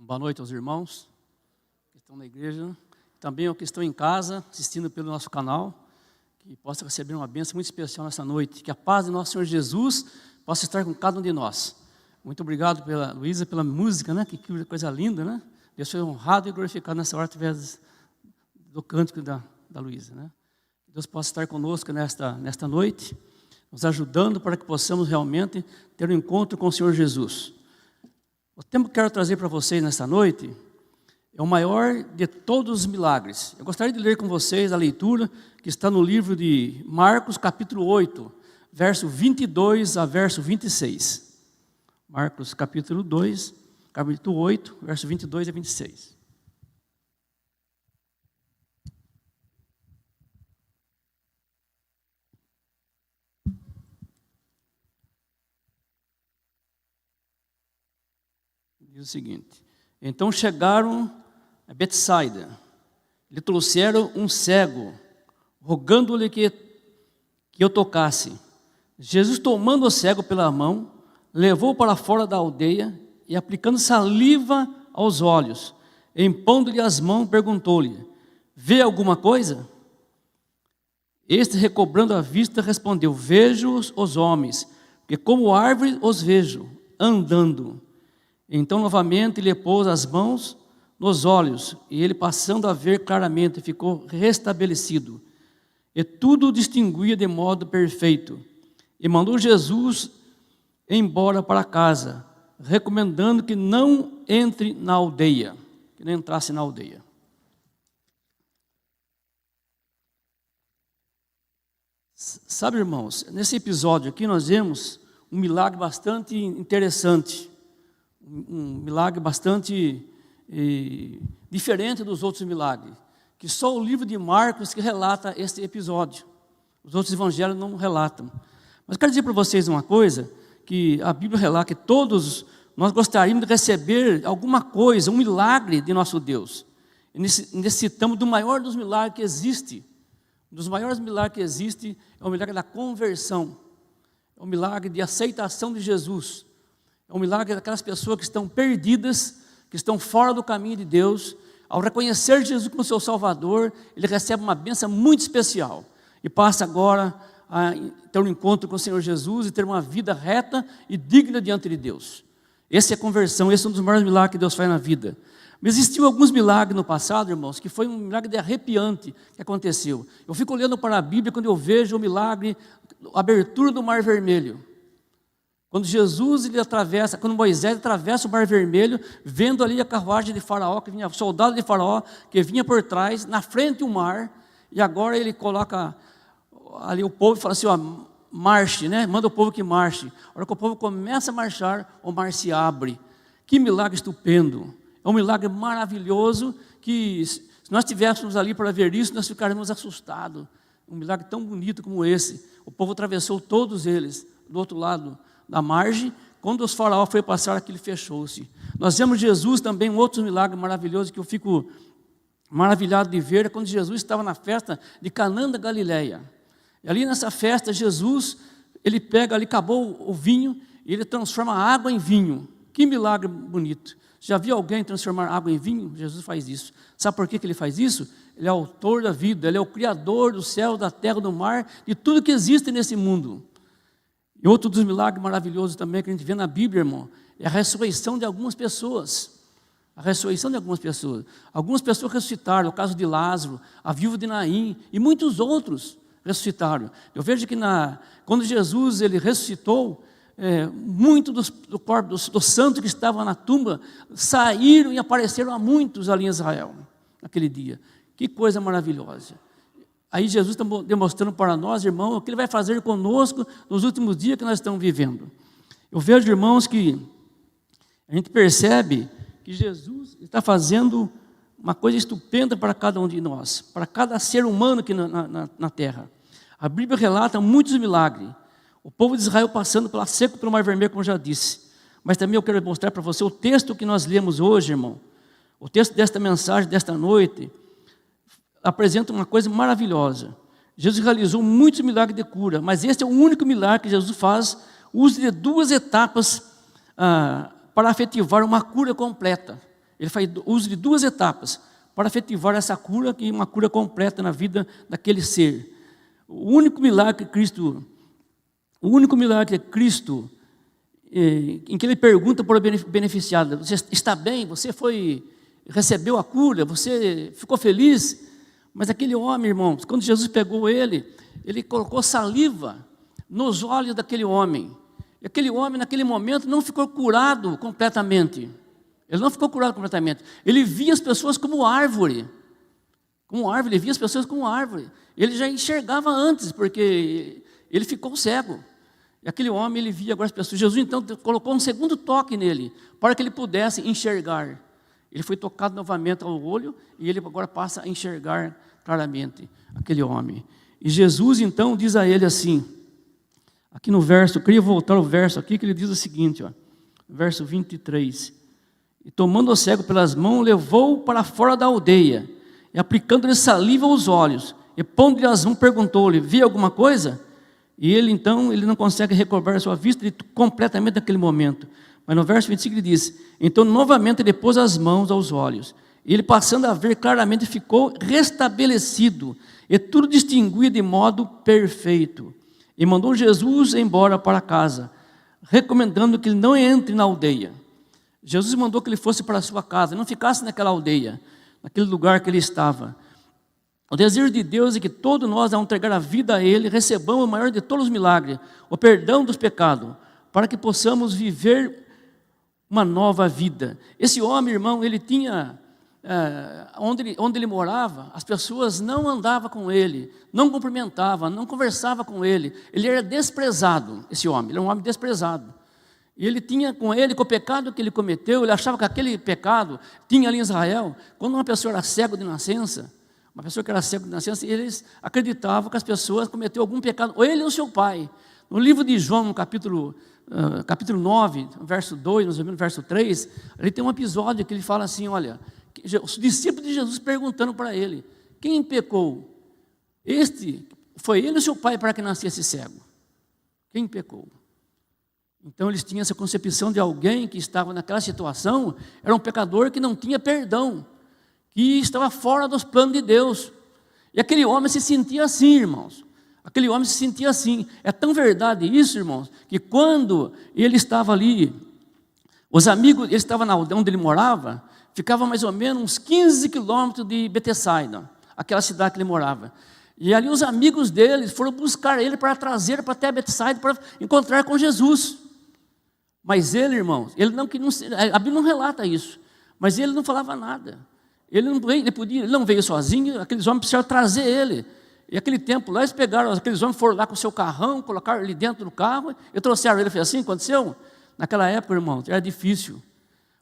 Boa noite aos irmãos que estão na igreja, também aos que estão em casa, assistindo pelo nosso canal, que possa receber uma bênção muito especial nessa noite, que a paz de nosso Senhor Jesus possa estar com cada um de nós. Muito obrigado pela Luísa, pela música, né? Que coisa linda, né? Deus foi honrado e glorificado nessa hora através do cântico da Luísa, né? Que Deus possa estar conosco nesta noite, nos ajudando para que possamos realmente ter um encontro com o Senhor Jesus. O tema que quero trazer para vocês nesta noite é o maior de todos os milagres. Eu gostaria de ler com vocês a leitura que está no livro de Marcos, capítulo 8, verso 22 a verso 26. Marcos, capítulo 8, verso 22 a 26. Diz o seguinte: então chegaram a Betsaida, lhe trouxeram um cego, rogando-lhe que eu tocasse. Jesus, tomando o cego pela mão, levou para fora da aldeia e, aplicando saliva aos olhos, impondo-lhe as mãos, perguntou-lhe: vê alguma coisa? Este, recobrando a vista, respondeu: vejo os homens, porque como árvore os vejo, andando. Então novamente lhe pôs as mãos nos olhos, e ele, passando a ver claramente, ficou restabelecido, e tudo distinguia de modo perfeito. E mandou Jesus embora para casa, recomendando que não entre na aldeia, que não entrasse na aldeia. Sabe, irmãos, nesse episódio aqui nós vemos um milagre bastante interessante, um milagre bastante diferente dos outros milagres, que só o livro de Marcos que relata este episódio. Os outros evangelhos não relatam. Mas quero dizer para vocês uma coisa, que a Bíblia relata que todos nós gostaríamos de receber alguma coisa, um milagre de nosso Deus. E necessitamos do maior dos milagres que existe. Um dos maiores milagres que existe é o milagre da conversão. É o milagre de aceitação de Jesus. É um milagre daquelas pessoas que estão perdidas, que estão fora do caminho de Deus. Ao reconhecer Jesus como seu Salvador, ele recebe uma bênção muito especial. E passa agora a ter um encontro com o Senhor Jesus e ter uma vida reta e digna diante de Deus. Essa é a conversão, esse é um dos maiores milagres que Deus faz na vida. Mas existiam alguns milagres no passado, irmãos, que foi um milagre de arrepiante que aconteceu. Eu fico olhando para a Bíblia quando eu vejo o milagre, a abertura do Mar Vermelho. Quando quando Moisés atravessa o Mar Vermelho, vendo ali a carruagem de Faraó, que vinha, o soldado de Faraó, que vinha por trás, na frente o mar, e agora ele coloca ali o povo e fala assim, ó, marche, né? Manda o povo que marche. A hora que o povo começa a marchar, o mar se abre. Que milagre estupendo. É um milagre maravilhoso que, se nós estivéssemos ali para ver isso, nós ficaríamos assustados. Um milagre tão bonito como esse. O povo atravessou todos eles do outro lado da margem. Quando os faraó foi passar, aquilo fechou-se. Nós vemos Jesus também, um outro milagre maravilhoso que eu fico maravilhado de ver, é quando Jesus estava na festa de Canaã da Galileia. E ali nessa festa, Jesus, ele pega ali, acabou o vinho, e ele transforma a água em vinho. Que milagre bonito. Já viu alguém transformar água em vinho? Jesus faz isso. Sabe por que ele faz isso? Ele é o autor da vida, ele é o criador do céu, da terra, do mar, de tudo que existe nesse mundo. E outro dos milagres maravilhosos também que a gente vê na Bíblia, irmão, é a ressurreição de algumas pessoas. A ressurreição de algumas pessoas. Algumas pessoas ressuscitaram, o caso de Lázaro, a viúva de Naim e muitos outros ressuscitaram. Eu vejo que quando Jesus ele ressuscitou, muito do corpo dos santos que estavam na tumba saíram e apareceram a muitos ali em Israel, naquele dia. Que coisa maravilhosa. Aí Jesus está demonstrando para nós, irmãos, o que Ele vai fazer conosco nos últimos dias que nós estamos vivendo. Eu vejo, irmãos, que a gente percebe que Jesus está fazendo uma coisa estupenda para cada um de nós, para cada ser humano aqui na terra. A Bíblia relata muitos milagres. O povo de Israel passando pela seca pelo Mar Vermelho, como eu já disse. Mas também eu quero mostrar para você o texto que nós lemos hoje, irmão. O texto desta mensagem, desta noite, apresenta uma coisa maravilhosa. Jesus realizou muitos milagres de cura, mas este é o único milagre que Jesus faz, uso de duas etapas para efetivar uma cura completa. Ele faz uso de 2 etapas para efetivar essa cura, que é uma cura completa na vida daquele ser. O único milagre que Cristo, em que ele pergunta para o beneficiado: você está bem? Você recebeu a cura? Você ficou feliz? Mas aquele homem, irmãos, quando Jesus pegou ele colocou saliva nos olhos daquele homem. E aquele homem, naquele momento, não ficou curado completamente. Ele não ficou curado completamente. Ele via as pessoas como árvore. Ele via as pessoas como árvore. Ele já enxergava antes, porque ele ficou cego. E aquele homem, ele via agora as pessoas. Jesus, então, colocou um segundo toque nele, para que ele pudesse enxergar. Ele foi tocado novamente ao olho, e ele agora passa a enxergar claramente aquele homem. E Jesus, então, diz a ele assim, aqui no verso, eu queria voltar ao verso aqui, que ele diz o seguinte, verso 23. E tomando o cego pelas mãos, levou-o para fora da aldeia, e aplicando-lhe saliva aos olhos, e pondo-lhe as mãos, perguntou-lhe: via alguma coisa? E ele, então, ele não consegue recobrar sua vista completamente naquele momento. Mas no verso 25 ele diz: então novamente ele pôs as mãos aos olhos, e ele, passando a ver claramente, ficou restabelecido, e tudo distinguia de modo perfeito. E mandou Jesus embora para casa, recomendando que ele não entre na aldeia. Jesus mandou que ele fosse para a sua casa, não ficasse naquela aldeia, naquele lugar que ele estava. O desejo de Deus é que todos nós, ao entregar a vida a Ele, recebamos o maior de todos os milagres, o perdão dos pecados, para que possamos viver uma nova vida. Esse homem, irmão, ele tinha, onde ele morava, as pessoas não andavam com ele, não cumprimentavam, não conversavam com ele. Ele era desprezado, esse homem, ele era um homem desprezado. E ele tinha com o pecado que ele cometeu, ele achava que aquele pecado tinha ali em Israel. Quando uma pessoa era cego de nascença, eles acreditavam que as pessoas cometeram algum pecado, ou ele ou seu pai. No livro de João, no capítulo 9, verso 2, mais ou menos, verso 3, ele tem um episódio que ele fala assim, olha, os discípulos de Jesus perguntando para ele: quem pecou? Foi ele ou seu pai para que nascesse cego? Quem pecou? Então eles tinham essa concepção de alguém que estava naquela situação, era um pecador que não tinha perdão, que estava fora dos planos de Deus. E aquele homem se sentia assim, irmãos. Aquele homem se sentia assim. É tão verdade isso, irmãos, que quando ele estava ali, os amigos, ele estava onde ele morava, ficava mais ou menos uns 15 quilômetros de Betsaida, aquela cidade que ele morava. E ali os amigos dele foram buscar ele para trazer para até Betsaida para encontrar com Jesus. Mas ele, irmãos, a Bíblia não relata isso, mas ele não falava nada. Ele não veio sozinho, aqueles homens precisaram trazer ele. E aquele tempo lá, aqueles homens foram lá com o seu carrão, colocaram ele dentro do carro e trouxeram ele. Foi assim que aconteceu? Naquela época, irmão, era difícil.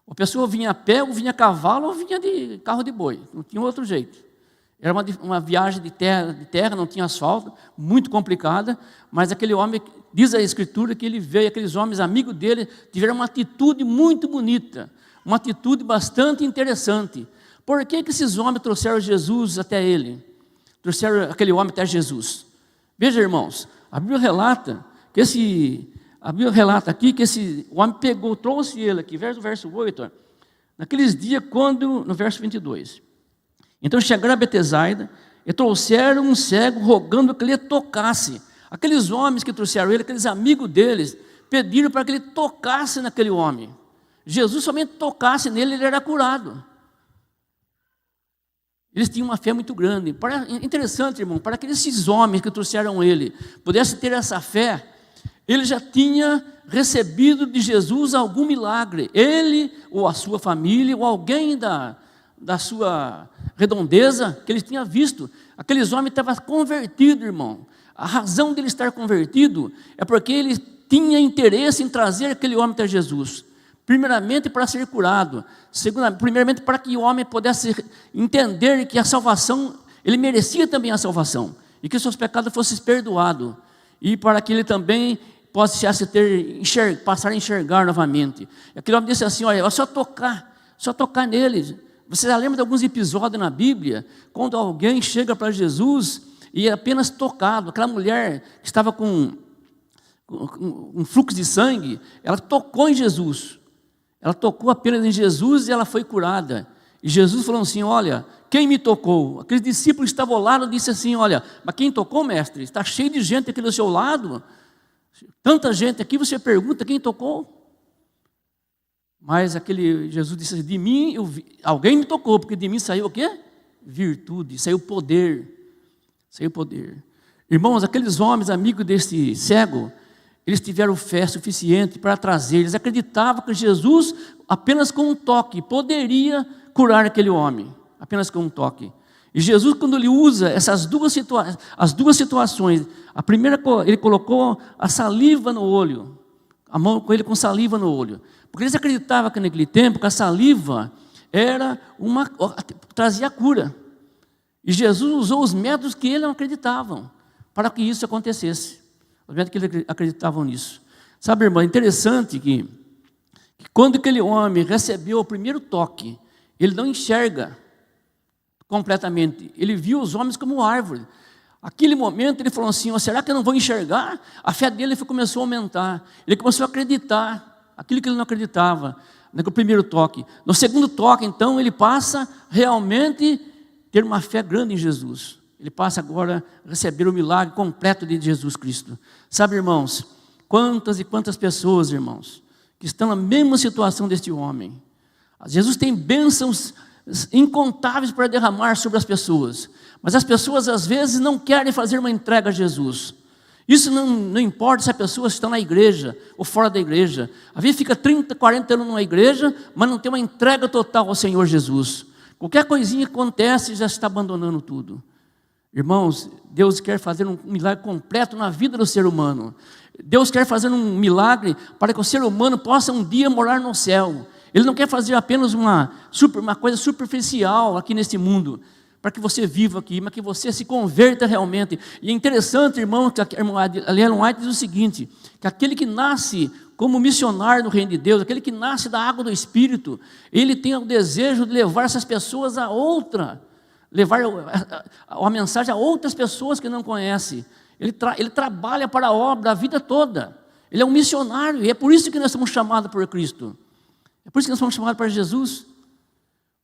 A pessoa vinha a pé, ou vinha a cavalo, ou vinha de carro de boi. Não tinha outro jeito. Era uma viagem de terra, não tinha asfalto, muito complicada. Mas aquele homem, diz a Escritura, que ele veio, aqueles homens amigos dele, tiveram uma atitude muito bonita, uma atitude bastante interessante. Por que esses homens trouxeram Jesus até ele? Trouxeram aquele homem até Jesus. Veja, irmãos, a Bíblia relata aqui que esse homem trouxe ele aqui, verso 8, naqueles dias no verso 22. Então chegaram a Betsaida e trouxeram um cego, rogando que ele tocasse. Aqueles homens que trouxeram ele, aqueles amigos deles, pediram para que ele tocasse naquele homem. Jesus somente tocasse nele, ele era curado. Eles tinham uma fé muito grande. Interessante, irmão, para que esses homens que trouxeram ele pudessem ter essa fé, ele já tinha recebido de Jesus algum milagre. Ele, ou a sua família, ou alguém da sua redondeza, que ele tinha visto. Aqueles homens estavam convertidos, irmão. A razão dele estar convertido é porque ele tinha interesse em trazer aquele homem até Jesus. Primeiramente para ser curado, primeiramente para que o homem pudesse entender que a salvação, ele merecia também a salvação, e que seus pecados fossem perdoados, e para que ele também possa passar a enxergar novamente. E aquele homem disse assim, olha, é só tocar nele. Você já lembra de alguns episódios na Bíblia, quando alguém chega para Jesus e é apenas tocado, aquela mulher que estava com um fluxo de sangue, ela tocou em Jesus. ela tocou apenas em Jesus e ela foi curada. E Jesus falou assim, olha, quem me tocou? Aqueles discípulos que estavam ao lado disse assim, olha, mas quem tocou, mestre? Está cheio de gente aqui do seu lado, tanta gente aqui, você pergunta quem tocou? Mas aquele Jesus disse, de mim, alguém me tocou, porque de mim saiu o quê? Virtude, saiu poder, saiu poder. Irmãos, aqueles homens, amigos desse cego, eles tiveram fé suficiente para trazer, eles acreditavam que Jesus, apenas com um toque, poderia curar aquele homem, apenas com um toque. E Jesus, quando ele usa essas as duas situações, a primeira, ele colocou a saliva no olho, a mão com ele com saliva no olho, porque eles acreditavam que naquele tempo que a saliva trazia cura. E Jesus usou os métodos que eles não acreditavam para que isso acontecesse. Os médicos que eles acreditavam nisso. Sabe, irmão, é interessante que quando aquele homem recebeu o primeiro toque, ele não enxerga completamente. Ele viu os homens como árvore. Aquele momento ele falou assim, será que eu não vou enxergar? A fé dele começou a aumentar. Ele começou a acreditar aquilo que ele não acreditava no primeiro toque. No segundo toque, então, ele passa realmente a ter uma fé grande em Jesus. Ele passa agora a receber o milagre completo de Jesus Cristo. Sabe, irmãos, quantas e quantas pessoas, irmãos, que estão na mesma situação deste homem. Jesus tem bênçãos incontáveis para derramar sobre as pessoas. Mas as pessoas, às vezes, não querem fazer uma entrega a Jesus. Isso não importa se a pessoa está na igreja ou fora da igreja. Às vezes fica 30, 40 anos numa igreja, mas não tem uma entrega total ao Senhor Jesus. Qualquer coisinha que acontece, já está abandonando tudo. Irmãos, Deus quer fazer um milagre completo na vida do ser humano. Deus quer fazer um milagre para que o ser humano possa um dia morar no céu. Ele não quer fazer apenas uma coisa superficial aqui nesse mundo, para que você viva aqui, mas que você se converta realmente. E é interessante, irmão, que a irmã Ellen White diz o seguinte, que aquele que nasce como missionário no reino de Deus, aquele que nasce da água do Espírito, ele tem o desejo de levar essas pessoas a levar a mensagem a outras pessoas que não conhecem. Ele trabalha para a obra a vida toda. Ele é um missionário, e é por isso que nós somos chamados por Cristo. É por isso que nós somos chamados para Jesus.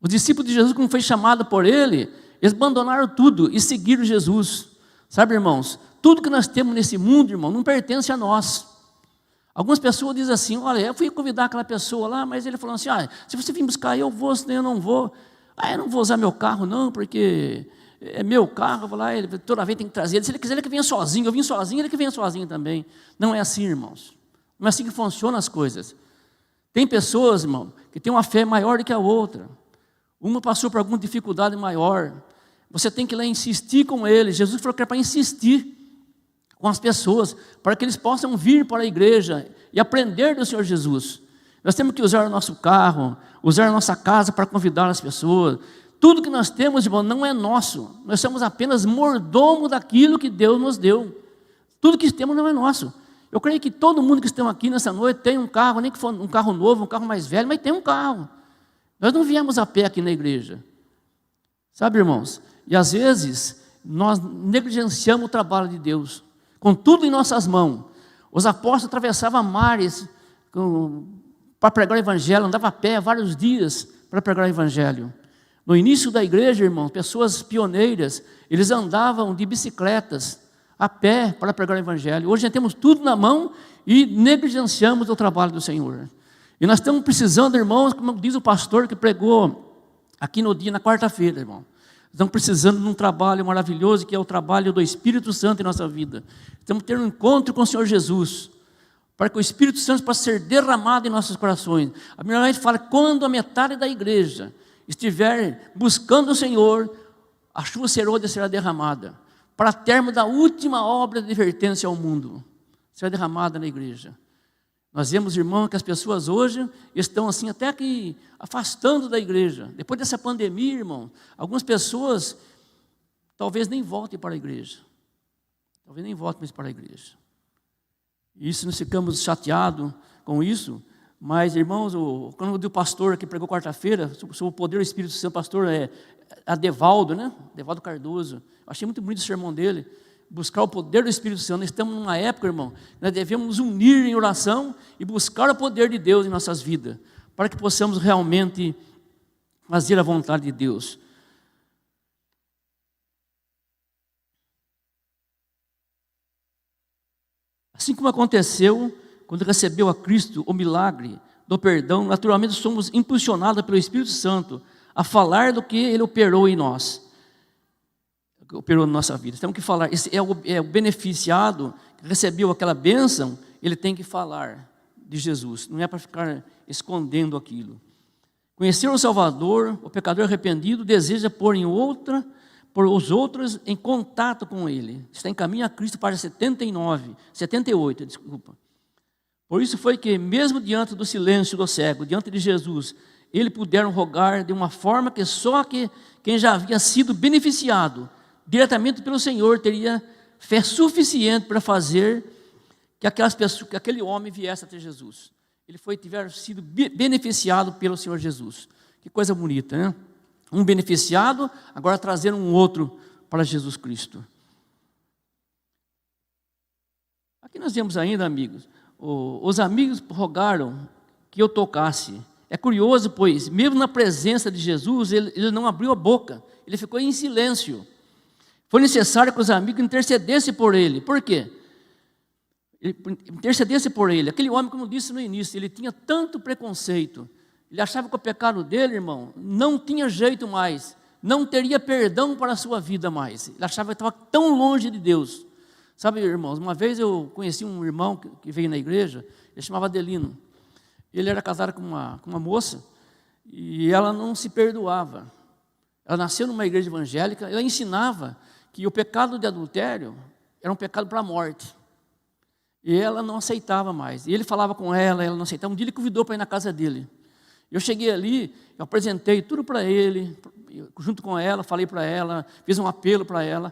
Os discípulos de Jesus, como foi chamado por Ele, eles abandonaram tudo e seguiram Jesus. Sabe, irmãos, tudo que nós temos nesse mundo, irmão, não pertence a nós. Algumas pessoas dizem assim, olha, eu fui convidar aquela pessoa lá, mas ele falou assim, se você vir buscar eu vou, senão eu não vou. Eu não vou usar meu carro não, porque é meu carro, eu vou lá, ele toda vez tem que trazer. Se ele quiser, ele que venha sozinho, eu vim sozinho, ele que venha sozinho também. Não é assim, irmãos. Não é assim que funcionam as coisas. Tem pessoas, irmão, que têm uma fé maior do que a outra. Uma passou por alguma dificuldade maior. Você tem que ir lá insistir com ele. Jesus falou que é para insistir com as pessoas, para que eles possam vir para a igreja e aprender do Senhor Jesus. Nós temos que usar o nosso carro, usar a nossa casa para convidar as pessoas. Tudo que nós temos, irmão, não é nosso. Nós somos apenas mordomo daquilo que Deus nos deu. Tudo que temos não é nosso. Eu creio que todo mundo que está aqui nessa noite tem um carro, nem que for um carro novo, um carro mais velho, mas tem um carro. Nós não viemos a pé aqui na igreja. Sabe, irmãos? E às vezes nós negligenciamos o trabalho de Deus. Com tudo em nossas mãos. Os apóstolos atravessavam mares para pregar o evangelho, andavam a pé vários dias para pregar o evangelho. No início da igreja, irmão, pessoas pioneiras, eles andavam de bicicletas, a pé para pregar o evangelho. Hoje nós temos tudo na mão e negligenciamos o trabalho do Senhor. E nós estamos precisando, irmãos, como diz o pastor que pregou aqui na quarta-feira, irmão. Estamos precisando de um trabalho maravilhoso, que é o trabalho do Espírito Santo em nossa vida. Estamos tendo um encontro com o Senhor Jesus, para que o Espírito Santo possa ser derramado em nossos corações. A Bíblia fala que quando a metade da igreja estiver buscando o Senhor, a chuva será derramada, para termo da última obra de advertência ao mundo, será derramada na igreja. Nós vemos, irmão, que as pessoas hoje estão assim até que afastando da igreja. Depois dessa pandemia, irmão, algumas pessoas talvez nem voltem para a igreja. Talvez nem voltem mais para a igreja. E isso nós ficamos chateados com isso. Mas, irmãos, quando o pastor que pregou quarta-feira, sobre o poder do Espírito Santo, pastor Adevaldo, né? Adevaldo Cardoso. Eu achei muito bonito o sermão dele. Buscar o poder do Espírito Santo. Nós estamos numa época, irmão, nós devemos nos unir em oração e buscar o poder de Deus em nossas vidas, para que possamos realmente fazer a vontade de Deus. Assim como aconteceu quando recebeu a Cristo o milagre do perdão, naturalmente somos impulsionados pelo Espírito Santo a falar do que Ele operou em nós, operou na nossa vida. Temos que falar. Esse é o beneficiado que recebeu aquela bênção, ele tem que falar de Jesus, não é para ficar escondendo aquilo. Conhecer o Salvador, o pecador arrependido deseja pôr os outros em contato com Ele. Está em caminho a Cristo para 78, desculpa. Por isso foi que, mesmo diante do silêncio do cego, diante de Jesus, eles puderam rogar de uma forma que só quem já havia sido beneficiado diretamente pelo Senhor teria fé suficiente para fazer que aquele homem viesse até Jesus. Ele tiver sido beneficiado pelo Senhor Jesus. Que coisa bonita, né? Um beneficiado, agora trazendo um outro para Jesus Cristo. Aqui nós vemos ainda, amigos, os amigos rogaram que eu tocasse. É curioso, pois, mesmo na presença de Jesus, ele não abriu a boca, ele ficou em silêncio. Foi necessário que os amigos intercedessem por ele. Por quê? Intercedesse por ele. Aquele homem, como eu disse no início, ele tinha tanto preconceito. Ele achava que o pecado dele, irmão, não tinha jeito mais. Não teria perdão para a sua vida mais. Ele achava que estava tão longe de Deus. Sabe, irmãos, uma vez eu conheci um irmão que veio na igreja, ele chamava Adelino. Ele era casado com uma moça e ela não se perdoava. Ela nasceu numa igreja evangélica, ela ensinava que o pecado de adultério era um pecado para a morte. E ela não aceitava mais. E ele falava com ela não aceitava. Um dia ele convidou para ir na casa dele. Eu cheguei ali, eu apresentei tudo para ele, junto com ela, falei para ela, fiz um apelo para ela.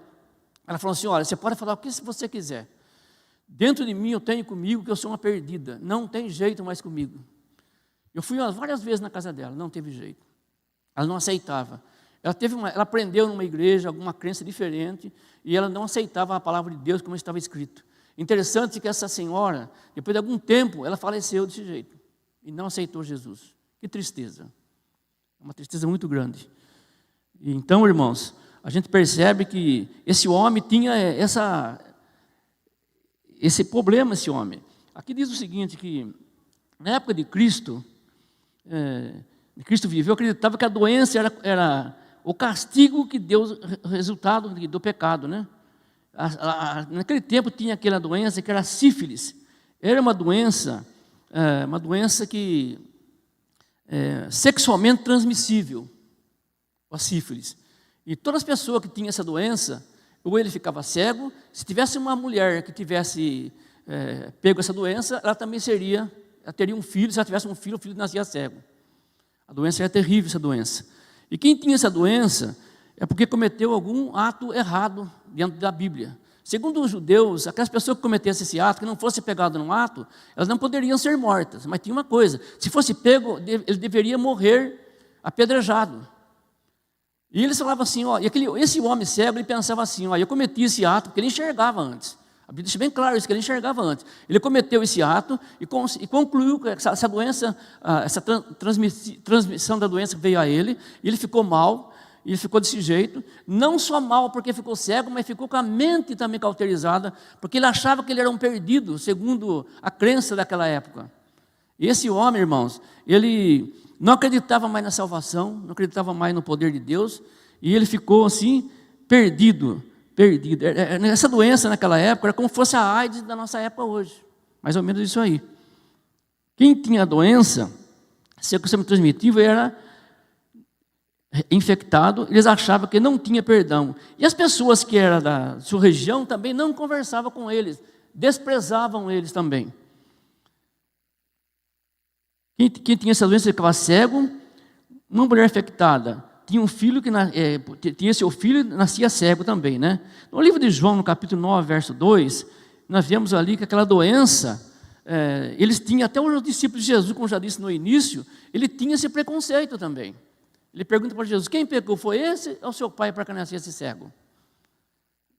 Ela falou assim, olha, você pode falar o que você quiser. Dentro de mim eu tenho comigo que eu sou uma perdida. Não tem jeito mais comigo. Eu fui várias vezes na casa dela, não teve jeito. Ela não aceitava. Ela aprendeu numa igreja, alguma crença diferente, e ela não aceitava a palavra de Deus como estava escrito. Interessante que essa senhora, depois de algum tempo, ela faleceu desse jeito. E não aceitou Jesus. Que tristeza. Uma tristeza muito grande. E então, irmãos, a gente percebe que esse homem tinha esse problema, esse homem. Aqui diz o seguinte, que na época de Cristo, Cristo viveu, acreditava que a doença era o castigo que Deus, resultado do pecado, né? Naquele tempo tinha aquela doença que era sífilis. Era uma doença que sexualmente transmissível, a sífilis. E todas as pessoas que tinham essa doença, ou ele ficava cego, se tivesse uma mulher que tivesse pego essa doença, ela teria um filho, se ela tivesse um filho, o filho nascia cego. A doença era terrível, essa doença. E quem tinha essa doença é porque cometeu algum ato errado dentro da Bíblia. Segundo os judeus, aquelas pessoas que cometessem esse ato, que não fosse pegado num ato, elas não poderiam ser mortas. Mas tinha uma coisa, se fosse pego, ele deveria morrer apedrejado. E eles falavam assim, ó, esse homem cego, ele pensava assim, ó, eu cometi esse ato porque ele enxergava antes. A Bíblia deixa bem claro isso, que ele enxergava antes. Ele cometeu esse ato e concluiu que essa doença, essa transmissão da doença veio a ele, e ele ficou mal, e ele ficou desse jeito, não só mal porque ficou cego, mas ficou com a mente também cauterizada, porque ele achava que ele era um perdido, segundo a crença daquela época. E esse homem, irmãos, ele não acreditava mais na salvação, não acreditava mais no poder de Deus, e ele ficou assim, perdido. Essa doença naquela época era como se fosse a AIDS da nossa época hoje, mais ou menos isso aí. Quem tinha a doença sexualmente transmitível era infectado, eles achavam que não tinha perdão. E as pessoas que eram da sua região também não conversavam com eles, desprezavam eles também. Quem tinha essa doença ficava cego. Uma mulher infectada tinha um filho tinha seu filho nascia cego também, né? No livro de João, no capítulo 9, verso 2, nós vemos ali que aquela doença, eles tinham, até os discípulos de Jesus, como já disse no início, ele tinha esse preconceito também. Ele pergunta para Jesus, quem pecou, foi esse ou seu pai para que nascesse cego?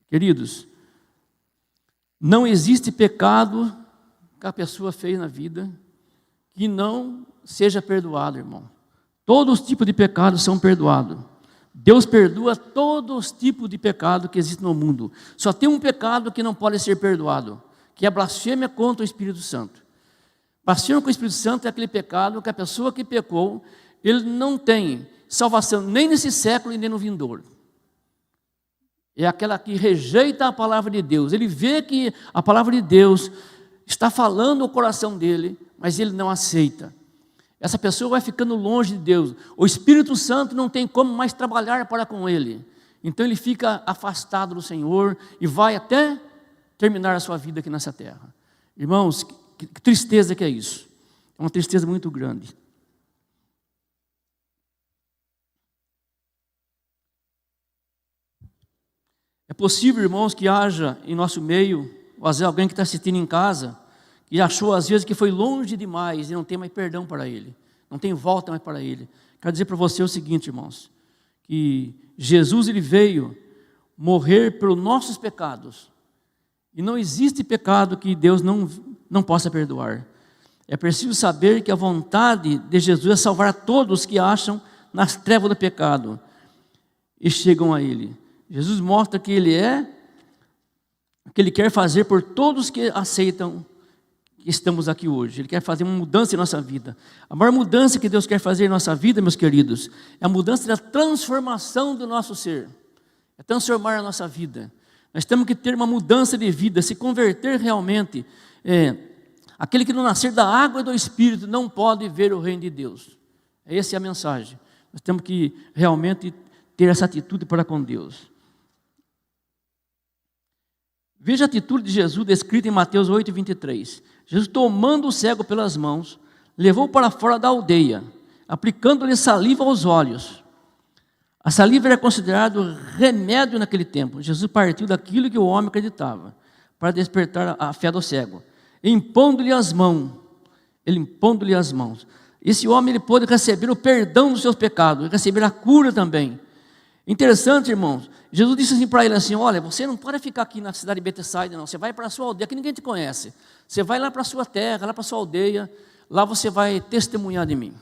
Queridos, não existe pecado que a pessoa fez na vida que não seja perdoado, irmão. Todos os tipos de pecados são perdoados. Deus perdoa todos os tipos de pecado que existem no mundo. Só tem um pecado que não pode ser perdoado, que é a blasfêmia contra o Espírito Santo. Blasfêmia contra o Espírito Santo é aquele pecado que a pessoa que pecou, ele não tem salvação nem nesse século e nem no vindouro. É aquela que rejeita a palavra de Deus. Ele vê que a palavra de Deus está falando o coração dele, mas ele não aceita. Essa pessoa vai ficando longe de Deus. O Espírito Santo não tem como mais trabalhar para com ele. Então ele fica afastado do Senhor e vai até terminar a sua vida aqui nessa terra. Irmãos, que tristeza que é isso. É uma tristeza muito grande. É possível, irmãos, que haja em nosso meio, ou às vezes alguém que está assistindo em casa, e achou às vezes que foi longe demais e não tem mais perdão para ele, não tem volta mais para ele. Quero dizer para você o seguinte, irmãos, que Jesus ele veio morrer pelos nossos pecados, e não existe pecado que Deus não possa perdoar. É preciso saber que a vontade de Jesus é salvar a todos que acham nas trevas do pecado e chegam a Ele. Jesus mostra que Ele é o que Ele quer fazer por todos que aceitam que estamos aqui hoje. Ele quer fazer uma mudança em nossa vida. A maior mudança que Deus quer fazer em nossa vida, meus queridos, é a mudança da transformação do nosso ser. É transformar a nossa vida. Nós temos que ter uma mudança de vida, se converter realmente. Aquele que não nascer da água e do Espírito não pode ver o reino de Deus. Essa é a mensagem. Nós temos que realmente ter essa atitude para com Deus. Veja a atitude de Jesus descrita em Mateus 8:23. Jesus, tomando o cego pelas mãos, levou para fora da aldeia, aplicando-lhe saliva aos olhos. A saliva era considerado remédio naquele tempo. Jesus partiu daquilo que o homem acreditava, para despertar a fé do cego. Impondo-lhe as mãos, esse homem ele pôde receber o perdão dos seus pecados, receber a cura também. Interessante, irmãos, Jesus disse assim para ele assim, olha, você não pode ficar aqui na cidade de Betsaida, não, você vai para a sua aldeia, que ninguém te conhece, você vai lá para a sua terra, lá para a sua aldeia, lá você vai testemunhar de mim.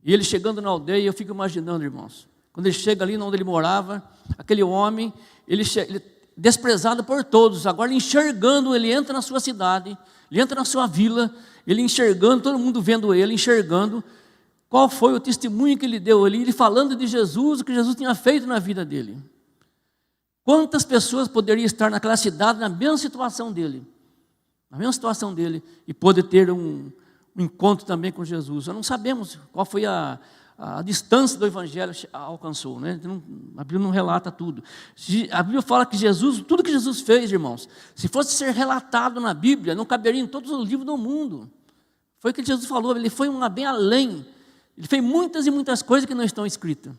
E ele chegando na aldeia, eu fico imaginando, irmãos, quando ele chega ali onde ele morava, aquele homem, ele desprezado por todos, agora enxergando, ele entra na sua cidade, ele entra na sua vila, ele enxergando, todo mundo vendo ele, enxergando, qual foi o testemunho que ele deu ali, ele falando de Jesus, o que Jesus tinha feito na vida dele. Quantas pessoas poderiam estar naquela cidade, na mesma situação dele, e poder ter um encontro também com Jesus. Nós não sabemos qual foi a distância do Evangelho alcançou, né? A Bíblia não relata tudo. A Bíblia fala que Jesus, tudo que Jesus fez, irmãos, se fosse ser relatado na Bíblia, não caberia em todos os livros do mundo. Foi o que Jesus falou, ele foi bem além. Ele fez muitas e muitas coisas que não estão escritas.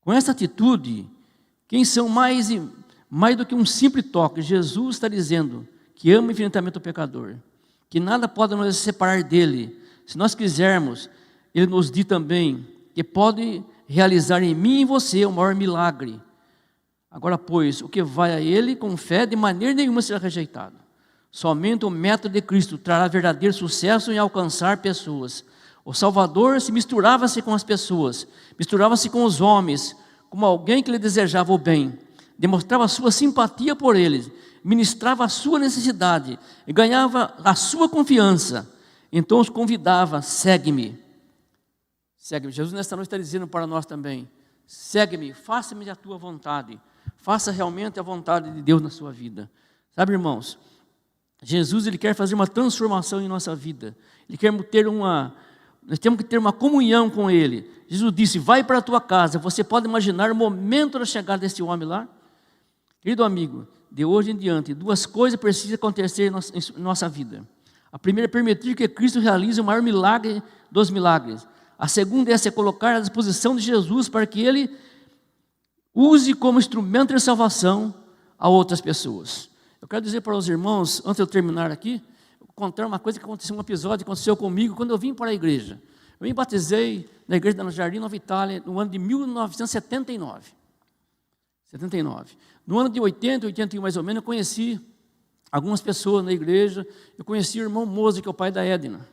Com essa atitude, quem são mais do que um simples toque, Jesus está dizendo que ama infinitamente o pecador, que nada pode nos separar dele. Se nós quisermos, ele nos diz também que pode realizar em mim e em você o maior milagre. Agora, pois, o que vai a ele com fé, de maneira nenhuma será rejeitado. Somente o método de Cristo trará verdadeiro sucesso em alcançar pessoas. O Salvador se misturava-se com as pessoas, misturava-se com os homens, como alguém que lhe desejava o bem, demonstrava a sua simpatia por eles, ministrava a sua necessidade e ganhava a sua confiança. Então os convidava, segue-me. Segue-me. Jesus nesta noite está dizendo para nós também, segue-me, faça-me a tua vontade. Faça realmente a vontade de Deus na sua vida. Sabe, irmãos, Jesus ele quer fazer uma transformação em nossa vida. Ele quer nós temos que ter uma comunhão com Ele. Jesus disse, vai para a tua casa. Você pode imaginar o momento da chegada desse homem lá? Querido amigo, de hoje em diante, duas coisas precisam acontecer em nossa vida. A primeira é permitir que Cristo realize o maior milagre dos milagres. A segunda é se colocar à disposição de Jesus para que Ele use como instrumento de salvação a outras pessoas. Eu quero dizer para os irmãos, antes de eu terminar aqui, contar uma coisa que aconteceu, um episódio que aconteceu comigo quando eu vim para a igreja. Eu me batizei na igreja da Jardim Nova Itália no ano de 1979. 79. No ano de 80, 81 mais ou menos, eu conheci algumas pessoas na igreja. Eu conheci o irmão Moza, que é o pai da Edna.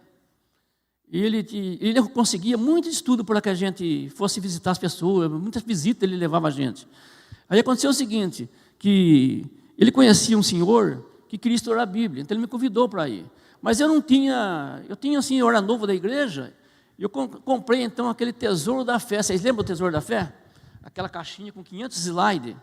Ele conseguia muito estudo para que a gente fosse visitar as pessoas, muitas visitas ele levava a gente. Aí aconteceu o seguinte, que ele conhecia um senhor que queria estudar a Bíblia, então ele me convidou para ir. Mas eu tinha assim, eu era novo da igreja, eu comprei então aquele Tesouro da Fé. Vocês lembram do Tesouro da Fé? Aquela caixinha com 500 slides.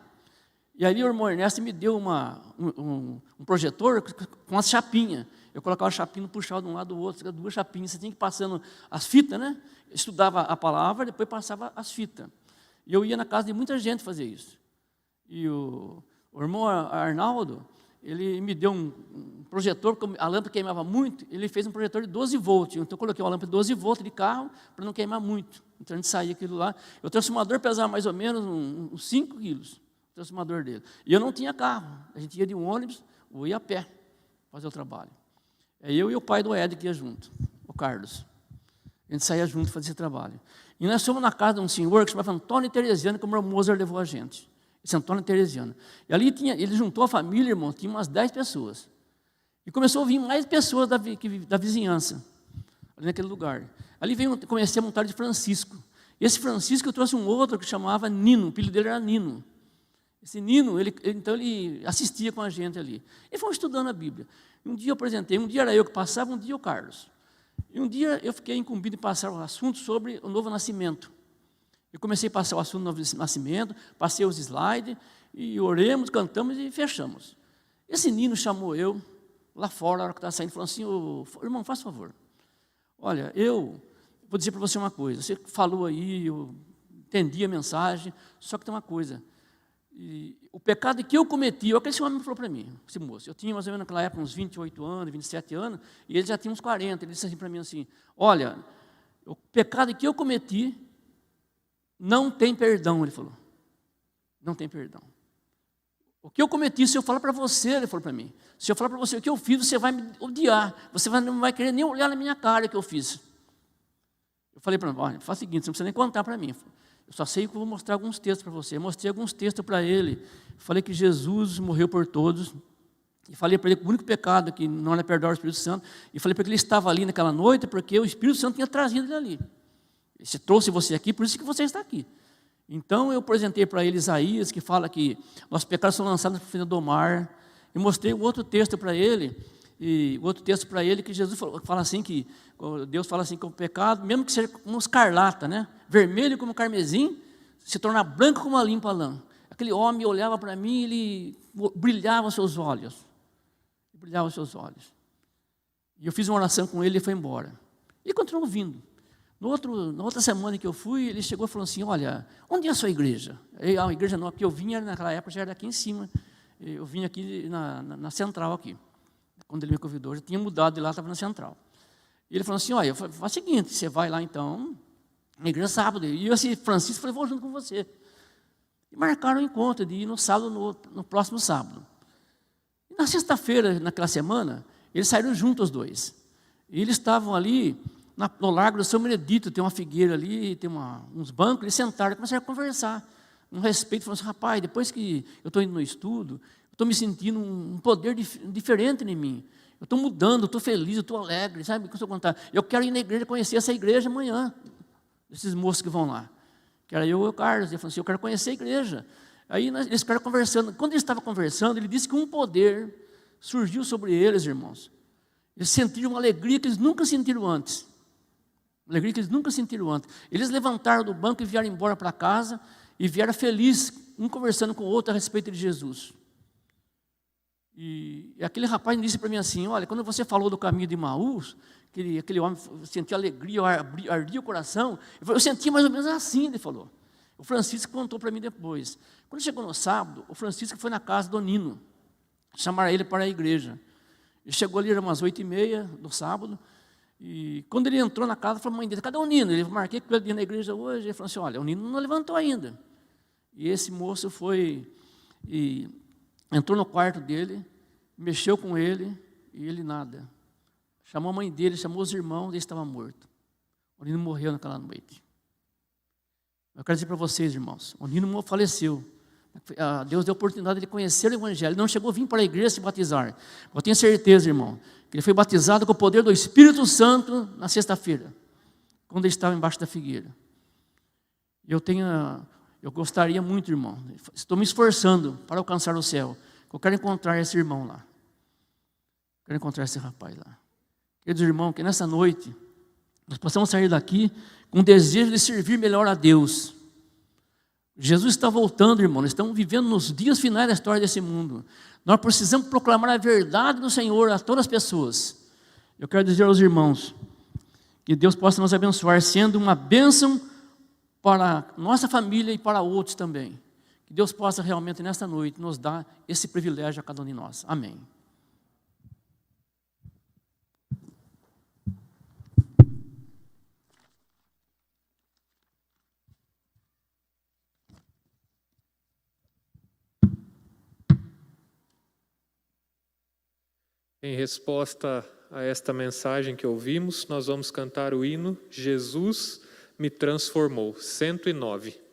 E ali o irmão Ernesto me deu um projetor com uma chapinha. Eu colocava a chapinha, puxava de um lado do outro, duas chapinhas, você tinha que ir passando as fitas, né? Estudava a palavra, depois passava as fitas. E eu ia na casa de muita gente fazer isso. E o irmão Arnaldo, ele me deu um projetor, porque a lâmpada queimava muito, ele fez um projetor de 12 volts. Então eu coloquei uma lâmpada de 12 volts de carro, para não queimar muito. Então a gente saía aquilo lá. O transformador pesava mais ou menos uns 5 quilos, o transformador dele. E eu não tinha carro, a gente ia de um ônibus ou ia a pé fazer o trabalho. É eu e o pai do Ed que ia junto, o Carlos. A gente saía junto fazer esse trabalho. E nós fomos na casa de um senhor que se chamava Antônio Teresiano, que o meu Mozart levou a gente. Esse Antônio Teresiano. E ali ele juntou a família, irmão, tinha umas 10 pessoas. E começou a vir mais pessoas da vizinhança, ali naquele lugar. Ali comecei a montar de Francisco. E esse Francisco eu trouxe um outro que chamava Nino, o apelido dele era Nino. Esse Nino, então ele assistia com a gente ali. E fomos estudando a Bíblia. Um dia eu apresentei, um dia era eu que passava, um dia o Carlos. E um dia eu fiquei incumbido em passar o assunto sobre o novo nascimento. Eu comecei a passar o assunto do novo nascimento, passei os slides, e oremos, cantamos e fechamos. Esse Nino chamou eu, lá fora, na hora que estava saindo, falou assim, irmão, faz favor. Olha, eu vou dizer para você uma coisa, você falou aí, eu entendi a mensagem, só que tem uma coisa. E o pecado que eu cometi, olha o que esse homem falou para mim, esse moço. Eu tinha mais ou menos naquela época uns 28 anos, 27 anos, e ele já tinha uns 40. Ele disse assim para mim assim, olha, o pecado que eu cometi não tem perdão, ele falou. Não tem perdão. O que eu cometi, se eu falar para você, ele falou para mim, se eu falar para você o que eu fiz, você vai me odiar, você não vai querer nem olhar na minha cara o que eu fiz. Eu falei para ele, olha, faz o seguinte, você não precisa nem contar para mim. Eu só sei que eu vou mostrar alguns textos para você. Eu mostrei alguns textos para ele. Falei que Jesus morreu por todos. E falei para ele que o único pecado que não era perdoar o Espírito Santo. E falei para ele que ele estava ali naquela noite porque o Espírito Santo tinha trazido ele ali. Ele trouxe você aqui, por isso que você está aqui. Então eu apresentei para ele Isaías, que fala que nossos pecados são lançados para o fundo do mar. E mostrei o outro texto para ele. E o outro texto para ele que Jesus fala assim que Deus fala assim que o pecado, mesmo que seja como escarlata, né? Vermelho como carmesim, se torna branco como a limpa lã. Aquele homem olhava para mim, ele brilhava os seus olhos. Brilhava os seus olhos. E eu fiz uma oração com ele e foi embora. E continuou vindo. Na outra semana que eu fui, ele chegou e falou assim, olha, onde é a sua igreja? A igreja não, porque eu vinha naquela época, já era aqui em cima. Eu vinha aqui na central aqui. Quando ele me convidou, eu já tinha mudado de lá, estava na central. E ele falou assim, olha, faz o seguinte, você vai lá então, na igreja sábado. E eu, assim, Francisco, falei, vou junto com você. E marcaram o encontro de ir no sábado, no próximo sábado. E na sexta-feira, naquela semana, eles saíram juntos os dois. E eles estavam ali, no Largo do São Benedito, tem uma figueira ali, tem uns bancos, eles sentaram e começaram a conversar. Um respeito, falaram assim, rapaz, depois que eu estou indo no estudo, estou me sentindo um poder diferente em mim. Eu estou mudando, eu estou feliz, eu estou alegre, sabe? Eu quero ir na igreja, conhecer essa igreja amanhã. Esses moços que vão lá. Que era eu e o Carlos. Ele falou assim, eu quero conhecer a igreja. Aí eles ficaram conversando. Quando eles estavam conversando, ele disse que um poder surgiu sobre eles, irmãos. Eles sentiram uma alegria que eles nunca sentiram antes. Uma alegria que eles nunca sentiram antes. Eles levantaram do banco e vieram embora para casa e vieram felizes, um conversando com o outro a respeito de Jesus. E aquele rapaz disse para mim assim, olha, quando você falou do caminho de Maús, aquele homem sentia alegria, ardia o coração, eu senti mais ou menos assim, ele falou. O Francisco contou para mim depois. Quando chegou no sábado, o Francisco foi na casa do Nino, chamaram ele para a igreja. Ele chegou ali, era umas 8h30 do sábado, e quando ele entrou na casa, falou, mãe dele, cadê o Nino? Ele marquei com ele na igreja hoje, ele falou assim, olha, o Nino não levantou ainda. E esse moço foi e entrou no quarto dele, mexeu com ele, e ele nada. Chamou a mãe dele, chamou os irmãos, ele estava morto. O Nino morreu naquela noite. Eu quero dizer para vocês, irmãos, o Nino faleceu, Deus deu a oportunidade de conhecer o Evangelho. Ele não chegou a vir para a igreja se batizar. Eu tenho certeza, irmão, que ele foi batizado com o poder do Espírito Santo na sexta-feira, quando ele estava embaixo da figueira. Eu gostaria muito, irmão, estou me esforçando para alcançar o céu. Eu quero encontrar esse irmão lá. Quero encontrar esse rapaz lá. Queridos irmãos, que nessa noite nós possamos sair daqui com o desejo de servir melhor a Deus. Jesus está voltando, irmão. Nós estamos vivendo nos dias finais da história desse mundo. Nós precisamos proclamar a verdade do Senhor a todas as pessoas. Eu quero dizer aos irmãos que Deus possa nos abençoar, sendo uma bênção para nossa família e para outros também. Que Deus possa realmente nesta noite nos dar esse privilégio a cada um de nós. Amém. Em resposta a esta mensagem que ouvimos, nós vamos cantar o hino Jesus me transformou, 109.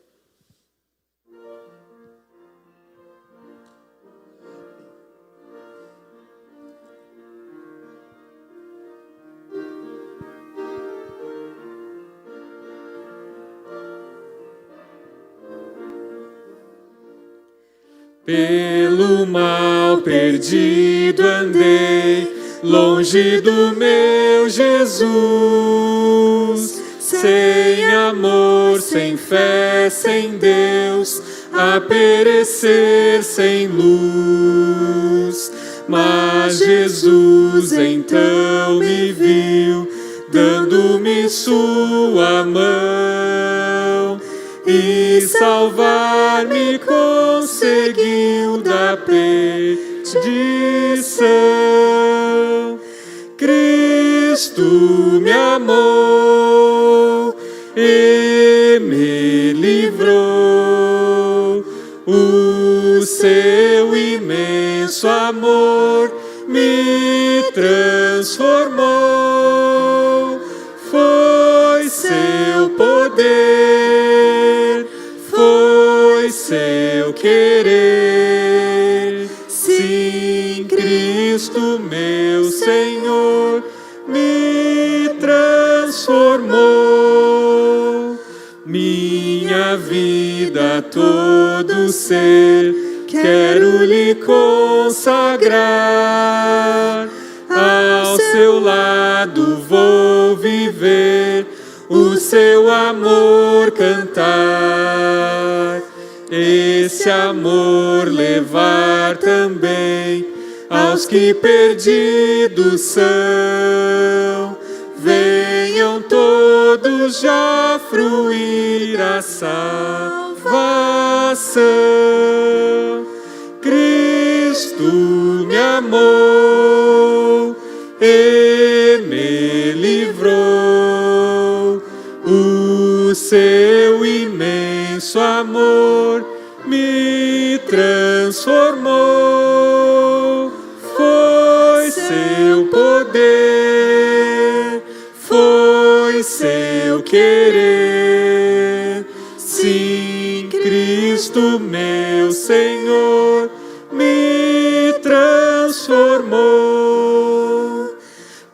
Pelo mal perdido andei, longe do meu Jesus. Sem amor, sem fé, sem Deus, a perecer sem luz. Mas Jesus então me viu, dando-me sua mão, e salvar-me conseguiu da perdição. Cristo me amou e me livrou. O seu imenso amor me transformou. Foi seu poder, foi seu querer. Sim, Cristo, meu Senhor, me transformou. Minha vida, todo ser, quero lhe consagrar. Ao seu lado vou viver, o seu amor cantar. Esse amor levar também aos que perdidos são. Venham todos já fruir a salvação. Cristo me amou e me livrou. O seu imenso amor me transformou. Foi seu poder, foi seu querer. Sim, Cristo, meu Senhor, me transformou.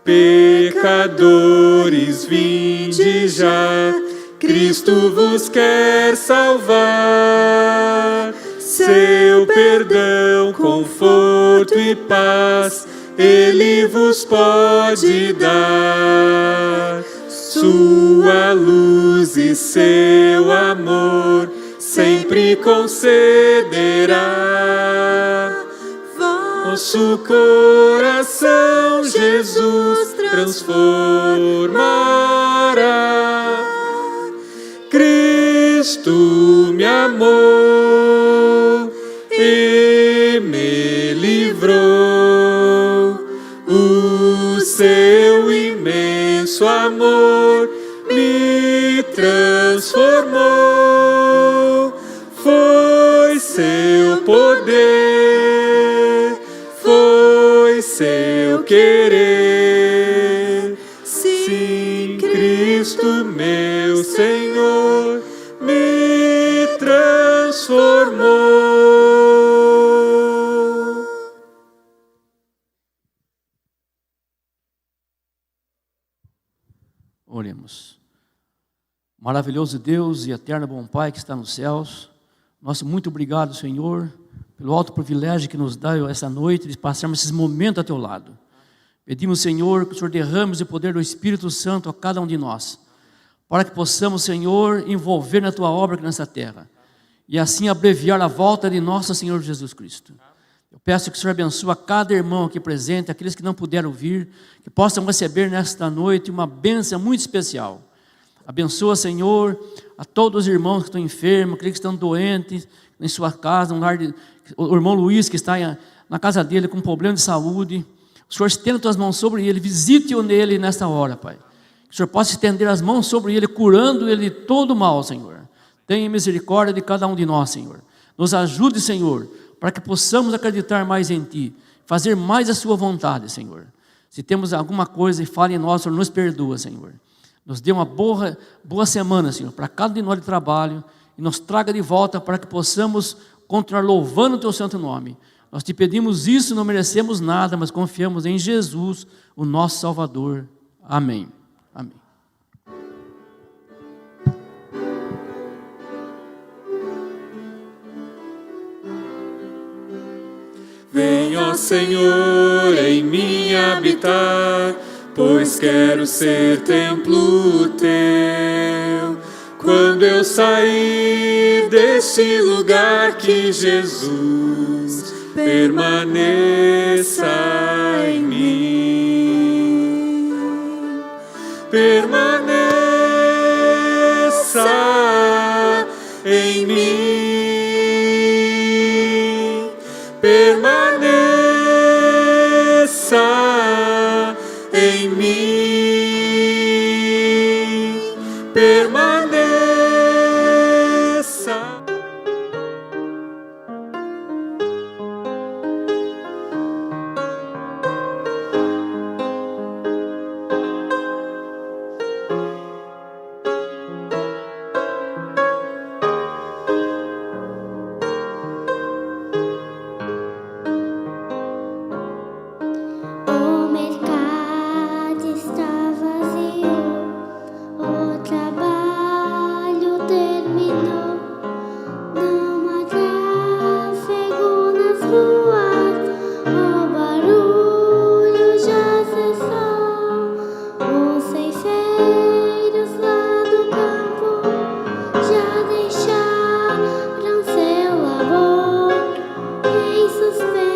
Pecadores, vinde já, Cristo vos quer salvar. Seu perdão, conforto e paz, Ele vos pode dar. Sua luz e seu amor sempre concederá. Vosso coração Jesus transformará. Cristo me amou e me livrou. O seu imenso amor me transformou. Foi seu poder, foi seu querer. Sim, Cristo, meu Senhor, me transformou. Oremos. Maravilhoso Deus e eterno bom Pai que está nos céus, nosso muito obrigado, Senhor, pelo alto privilégio que nos dá essa noite de passarmos esses momentos a Teu lado. Pedimos, Senhor, que o Senhor derrame o poder do Espírito Santo a cada um de nós, para que possamos, Senhor, envolver na Tua obra aqui nessa terra, e assim abreviar a volta de nosso Senhor Jesus Cristo. Eu peço que o Senhor abençoe a cada irmão aqui presente, aqueles que não puderam vir, que possam receber nesta noite uma bênção muito especial. Abençoa, Senhor, a todos os irmãos que estão enfermos, aqueles que estão doentes em sua casa, o irmão Luiz que está na casa dele com problema de saúde. O Senhor estenda as tuas mãos sobre ele, visite-o nele nesta hora, Pai. Que o Senhor possa estender as mãos sobre ele, curando ele de todo mal, Senhor. Tenha misericórdia de cada um de nós, Senhor. Nos ajude, Senhor, para que possamos acreditar mais em Ti, fazer mais a Sua vontade, Senhor. Se temos alguma coisa e falha em nós, Senhor, nos perdoa, Senhor. Nos dê uma boa semana, Senhor, para cada de nós de trabalho, e nos traga de volta para que possamos continuar louvando o Teu santo nome. Nós Te pedimos isso, não merecemos nada, mas confiamos em Jesus, o nosso Salvador. Amém. Amém. Venha, ó Senhor, em mim habitar, pois quero ser templo Teu. Quando eu sair deste lugar, que Jesus permaneça em mim. Permaneça em mim. Permaneça em mim, permaneça. Suspense.